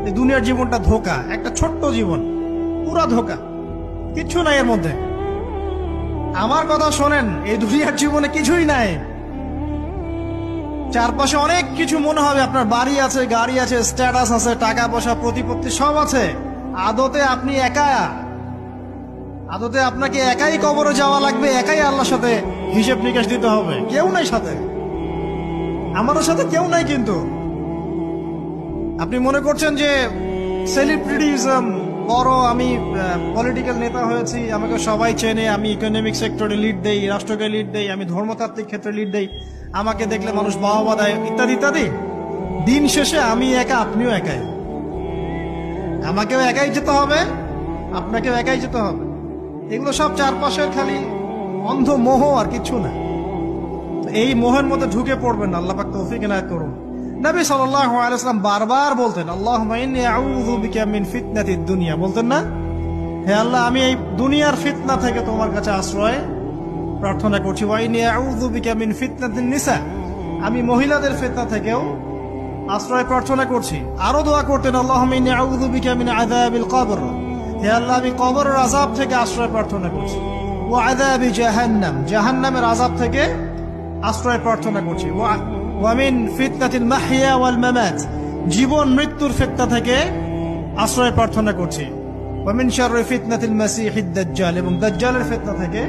এই দুনিয়ার জীবনটা ধোঁকা, একটা ছোট্ট জীবন, পুরা ধোঁকা, কিচ্ছু নাই এর মধ্যে। আমার কথা শোনেন, এই দুনিয়ার জীবনে কিছুই নাই। চারপাশে অনেক কিছু মনে হবে, আপনার বাড়ি আছে, গাড়ি আছে, স্ট্যাটাস আছে, টাকা পয়সা, প্রতিপত্তি সব আছে। আদতে আপনি একা, আদতে আপনাকে একাই কবরে যাওয়া লাগবে, একাই আল্লাহর সাথে হিসেব নিকাশ দিতে হবে। কেউ নাই সাথে, আমাদের সাথে কেউ নাই। কিন্তু আপনি মনে করছেন যে সেলিব্রিটিজম, বড় আমি পলিটিক্যাল নেতা হয়েছি, আমাকে সবাই চেনে, আমি ইকোনমিক সেক্টরে লিড দেই, রাষ্ট্রকে লিড দেই, আমি ধর্মতাত্ত্বিক ক্ষেত্রে লিড দেই, আমাকে দেখলে মানুষ বাহবা দেয়, ইত্যাদি ইত্যাদি। দিন শেষে আমি একা, আপনিও একাই। আমাকেও একাই যেতে হবে, আপনাকেও একাই যেতে হবে। এগুলো সব চারপাশের খালি অন্ধ মোহ, আর কিছু না। এই মোহের মধ্যে ঢুকে পড়বেন না, আল্লাহ পাক তৌফিক এনায়েত করুন। নবী সাল্লাল্লাহু আলাইহি ওয়াসাল্লাম বারবার বলতেন, আল্লাহুম্মা ইন্নী আউযু বিকা মিন ফিতনাতিদ দুনিয়া, বলতেন না? হে আল্লাহ, আমি এই দুনিয়ার ফিতনা থেকে তোমার কাছে আশ্রয় প্রার্থনা করছি। ওয়া ইন্নী আউযু বিকা মিন ফিতনাতিন নিসা, আমি মহিলাদের ফিতনা থেকেও আশ্রয় প্রার্থনা করছি। আরো দোয়া করতেন, আল্লাহুম্মা ইন্নী আউযু বিকা মিন আযাবিল কবর, হে আল্লাহ, আমি কবরের আযাব থেকে আশ্রয় প্রার্থনা করছি। ওয়া আযাবি জাহান্নাম, জাহান্নামের আযাব থেকে আশ্রয় প্রার্থনা করছি। ওয়া মিন ফিতনাতিল মাহইয়া ওয়াল মামাত, জীবন মৃত্যুর ফিতনা থেকে আশ্রয় প্রার্থনা করছি। ওয়া মিন শাররি ফিতনাতিল মাসিহিদ দাজ্জাল, এবং দাজ্জালের ফিতনা থেকে